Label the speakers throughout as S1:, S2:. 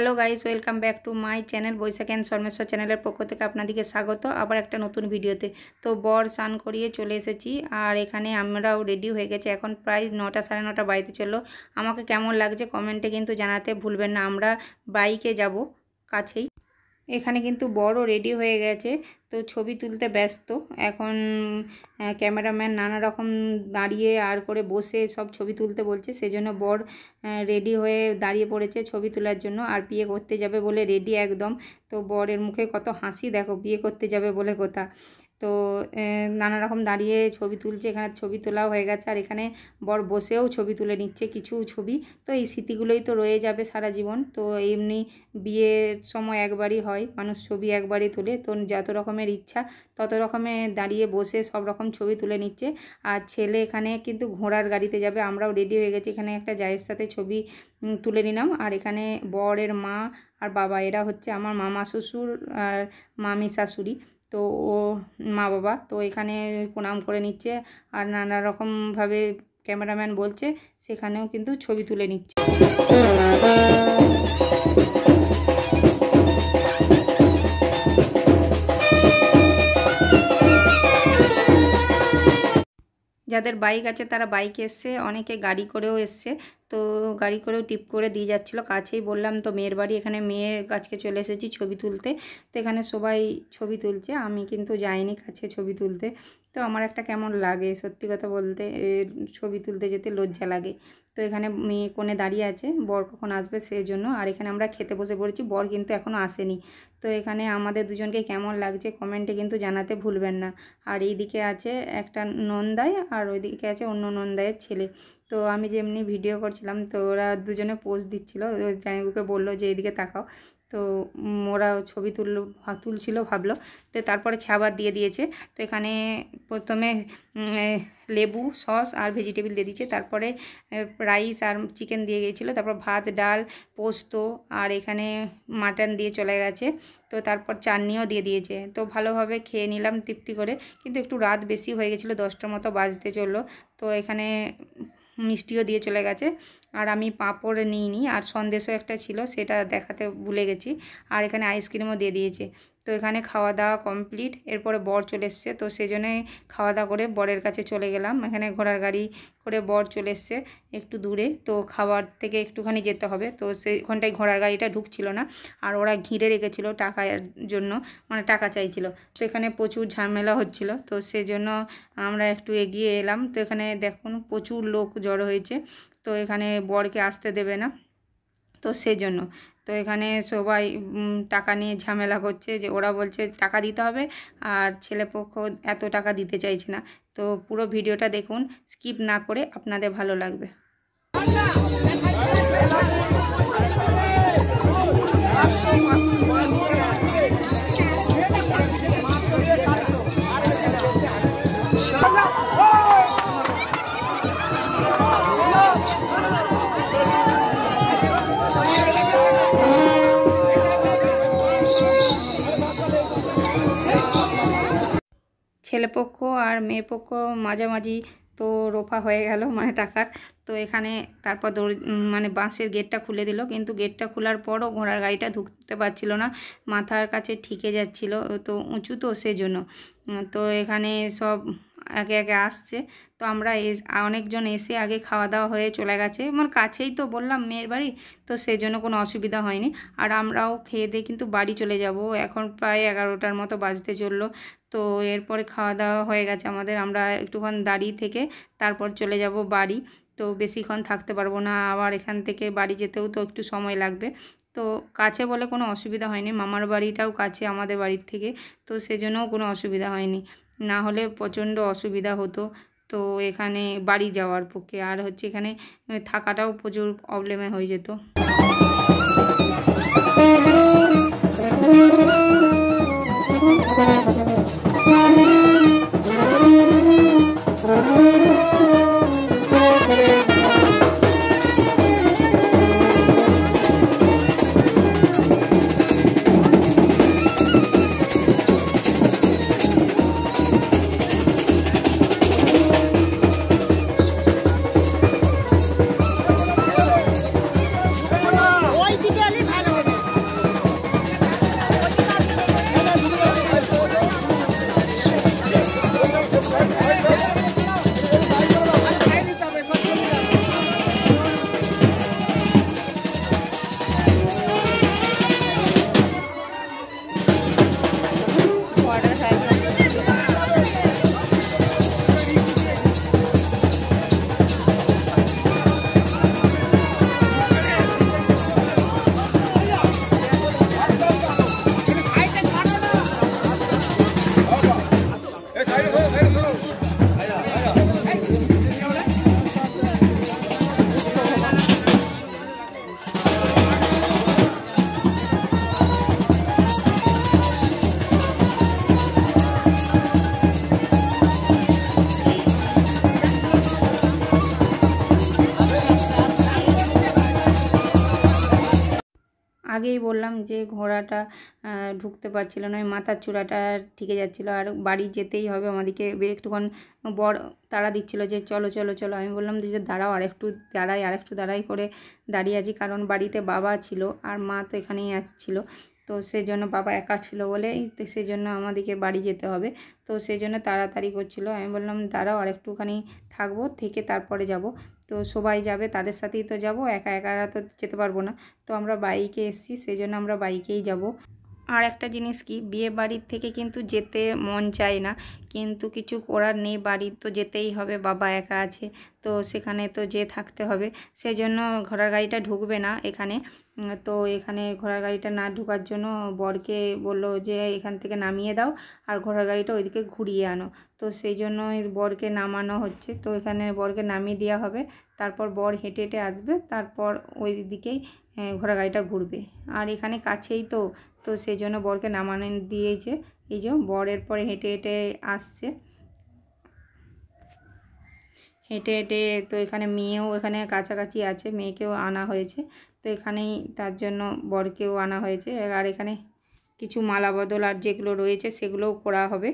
S1: Hello guys, welcome back to my channel Baishakh and Sharmeshwar চ্যানেলের পক্ষ থেকে আপনাদেরকে স্বাগত আবার একটা নতুন ভিডিওতে। তো বর স্নান করিয়ে চলে এসেছি আর এখানে আমরাও রেডি হয়ে গেছি। এখন প্রায় 9টা সাড়ে 9টা বাড়িতে চললো। আমাকে কেমন লাগছে কমেন্টে কিন্তু জানাতে ভুলবেন না। আমরা বাইকে যাব কাছেই। এখানে কিন্তু বড় রেডি হয়ে গেছে, তো ছবি তুলতে ব্যস্ত এখন। ক্যামেরাম্যান নানা রকম দাঁড়িয়ে আর করে বসে সব ছবি তুলতে বলছে, সেজন্য বর রেডি হয়ে দাঁড়িয়ে পড়েছে ছবি তোলার জন্য। আর বিয়ে করতে যাবে বলে রেডি একদম। তো বরের মুখে কত হাসি দেখো, বিয়ে করতে যাবে বলে কথা। তো নানা রকম দাঁড়িয়ে ছবি তুলছে, এখানে ছবি তোলাও হয়ে গেছে। আর এখানে বর বসেও ছবি তুলে নিচ্ছে কিছু ছবি। তো এই স্মৃতিগুলোই তো রয়ে যাবে সারা জীবন। তো এমনি বিয়ের সময় একবারই হয়, মানুষ ছবি একবারই তুলে। তো যত রকমের ইচ্ছা তত রকমের দাঁড়িয়ে বসে সব রকম ছবি তুলে নিচ্ছে। আর ছেলে এখানে কিন্তু ঘোড়ার গাড়িতে যাবে। আমরাও রেডি হয়ে গেছি, এখানে একটা জায়ের সাথে ছবি তুলে নিলাম। আর এখানে বরের মা আর বাবা, এরা হচ্ছে আমার মামা শ্বশুর আর মামি শাশুড়ি। তো ও মা বাবা তো এখানে প্রণাম করে নিচ্ছে। আর নানা রকমভাবে ক্যামেরাম্যান বলছে সেখানেও কিন্তু ছবি তুলে নিচ্ছে। যাদের বাইক আছে তারা বাইকে এসছে, অনেকে গাড়ি করেও এসছে। তো গাড়ি করেও টিপ করে দিয়ে যাচ্ছিলো। কাছেই বললাম তো মেয়ের বাড়ি, এখানে মেয়ের কাছকে চলে এসেছি ছবি তুলতে। তো এখানে সবাই ছবি তুলছে, আমি কিন্তু যাইনি কাছে ছবি তুলতে। তো আমার একটা কেমন লাগে সত্যি কথা বলতে, ছবি তুলতে যেতে লজ্জা লাগে। তো এখানে মেয়ে কোণে দাঁড়িয়ে আছে, বর কখন আসবে সেই জন্য। আর এখানে আমরা খেতে বসে পড়েছি, বর কিন্তু এখনও আসেনি। তো এখানে আমাদের দুজনকে কেমন লাগছে কমেন্টে কিন্তু জানাতে ভুলবেন না। আর এইদিকে আছে একটা নন্দাই আর ওইদিকে আছে অন্য নন্দাইয়ের ছেলে। তো আমি যেমনি ভিডিও করছিলাম তো ওরা দুজনে পোজ দিচ্ছিলো। জামাইবাবুকে বললো যে এইদিকে তাকাও। তো ওরা ছবি তুলছিল ভাবলো। তো তারপরে খাবার দিয়ে দিয়েছে। তো এখানে প্রথমে লেবু সস আর ভেজিটেবিল দিয়ে দিয়েছে, তারপরে রাইস আর চিকেন দিয়ে গিয়েছিলো, তারপর ভাত ডাল পোস্ত আর এখানে মাটন দিয়ে চলে গেছে। তো তারপর চাটনিও দিয়ে দিয়েছে। তো ভালোভাবে খেয়ে নিলাম তৃপ্তি করে। কিন্তু একটু রাত বেশি হয়ে গেছিলো, 10টার মতো বাজতে চললো। তো এখানে মিষ্টিও দিয়ে চলে গেছে। আর আমি পাঁপড় নিইনি, আর সন্দেশও একটা ছিল সেটা দেখাতে ভুলে গেছি। আর এখানে আইসক্রিমও দিয়ে দিয়েছে। তো এখানে খাওয়া দাওয়া কমপ্লিট। এরপরে বর চলে এসছে, তো সেজন্যে খাওয়া দাওয়া করে বরের কাছে চলে গেলাম। এখানে ঘোড়ার গাড়ি করে বর চলে এসছে একটু দূরে, তো খাবার থেকে একটুখানি যেতে হবে। তো সেখানটায় ঘোড়ার গাড়িটা ঢুকছিল না, আর ওরা ঘিরে রেখেছিল টাকার জন্য, মানে টাকা চাইছিল। তো এখানে প্রচুর ঝামেলা হচ্ছিল, তো সেজন্য আমরা একটু এগিয়ে এলাম। তো এখানে দেখুন প্রচুর লোক জড়ো হয়েছে। তো এখানে বরকে আসতে দেবে না, তো সেজন্য তো এখানে সবাই টাকা নিয়ে ঝামেলা করছে, যে ওরা বলছে টাকা দিতে হবে আর ছেলেপক্ষ এত টাকা দিতে চাইছে না। তো পুরো ভিডিওটা দেখুন, স্কিপ না করে, আপনাদের ভালো লাগবে। ছেলেপক্ষ আর মেয়েপক্ষ মাঝামাঝি তো রোফা হয়ে গেল, মানে টাকার। তো এখানে তারপর মানে বাঁশের গেটটা খুলে দিল, কিন্তু গেটটা খোলার পরও ঘোড়ার গাড়িটা ঢুকতে পারছিল না, মাথার কাছে ঠেকে যাচ্ছিল, তো উঁচু তো সেজন্য। তো এখানে সব একে একে আসছে। তো আমরা অনেকজন এসে আগে খাওয়া দাওয়া হয়ে চলে গেছে, মানে কাছেই তো বললাম মেয়ের বাড়ি, তো সেজন্য কোনো অসুবিধা হয়নি। আর আমরাও খেয়ে দিয়ে কিন্তু বাড়ি চলে যাব। এখন প্রায় 11টার মতো বাজতে চললো। তো এরপরে খাওয়া দাওয়া হয়ে গেছে আমাদের, আমরা একটুক্ষণ দাঁড়িয়ে থেকে তারপর চলে যাব বাড়ি। তো বেশিক্ষণ থাকতে পারবো না, আবার এখান থেকে বাড়ি যেতেও তো একটু সময় লাগবে। তো কাছে বলে কোনো অসুবিধা হয়নি, মামার বাড়িটাও কাছে আমাদের বাড়ির থেকে, তো সেজন্যও কোনো অসুবিধা হয়নি। না হলে প্রচণ্ড অসুবিধা হতো তো এখানে বাড়ি যাওয়ার পক্ষে। আর হচ্ছে এখানে থাকাটাও প্রচুর প্রবলেমে হয়ে যেত।
S2: ওই দিকে ভালো হবে।
S1: আগেই বললাম যে ঘোড়াটা ঢুকতে পারছিল না, ওই মাথার চূড়াটা ঠেকে যাচ্ছিলো। আর বাড়ি যেতেই হবে আমাদেরকে। একটুক্ষণ বর তাড়া দিচ্ছিলো যে চলো চলো চলো। আমি বললাম যে দাঁড়াও, আরেকটু দাঁড়াই করে দাঁড়িয়ে আছি, কারণ বাড়িতে বাবা ছিল আর মা তো এখানেই আসছিলো। তো সেই জন্য বাবা একা ছিল বলেই তো সেই জন্য আমাদেরকে বাড়ি যেতে হবে। তো সেই জন্য তাড়াতাড়ি করছিল। আমি বললাম দাঁড়াও, আরেকটুখানি থাকবো, থেকে তারপরে যাব। তো সবাই যাবে, তাদের সাথেই তো যাব, একা একা তো যেতে পারবো না। তো আমরা বাইকে এসেছি, সেই জন্য আমরা বাইকেই যাব। আর একটা জিনিস কি, বিয়ে বাড়ির থেকে কিন্তু যেতে মন চায় না, কিন্তু কিছু করার নেই, বাড়ি তো যেতেই হবে, বাবা একা আছে তো সেখানে তো যেয়ে থাকতে হবে। সেই জন্য ঘোড়ার গাড়িটা ঢুকবে না এখানে। তো এখানে ঘোড়ার গাড়িটা না ঢোকার জন্য বরকে বললো যে এখান থেকে নামিয়ে দাও আর ঘোড়ার গাড়িটা ওইদিকে ঘুরিয়ে আনো। তো সেই জন্য বরকে নামানো হচ্ছে। তো এখানে বরকে নামিয়ে দেওয়া হবে, তারপর বর হেঁটে হেঁটে আসবে, তারপর ওই দিকেই ঘোড়া গাড়িটা ঘুরবে। আর এখানে কাছেই তো, তো সেই জন্য বরকে নামানো দিয়েছে। এই যে বরের পরে হেঁটে হেঁটে আসছে, হেঁটে হেঁটে। তো এখানে মেয়েও এখানে কাছাকাছি আছে, মেয়েকেও আনা হয়েছে। তো এখানেই তার জন্য বরকেও আনা হয়েছে। আর এখানে কিছু মালা বদল আর যেগুলো রয়েছে সেগুলোও করা হবে।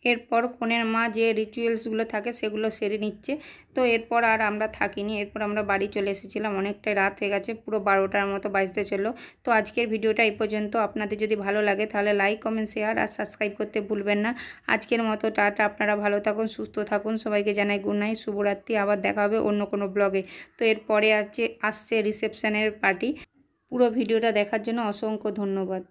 S1: এরপর কনের মা যে রিচুয়ালসগুলো থাকে সেগুলো সেরে নিচ্ছে। তো এরপর আর আমরা থাকিনি, এরপর আমরা বাড়ি চলে এসেছিলাম। অনেকটাই রাত হয়ে গেছে, পুরো 12টার মতো বাজতে চললো। তো আজকের ভিডিওটা এই পর্যন্ত। আপনাদের যদি ভালো লাগে তাহলে লাইক, কমেন্ট, শেয়ার আর সাবস্ক্রাইব করতে ভুলবেন না। আজকের মতো টাটা। আপনারা ভালো থাকুন, সুস্থ থাকুন। সবাইকে জানাই গুড নাইট, শুভরাত্রি। আবার দেখা হবে অন্য কোনো ব্লগে। তো এরপরে আসছে রিসেপশনের পার্টি। পুরো ভিডিওটা দেখার জন্য অসংখ্য ধন্যবাদ।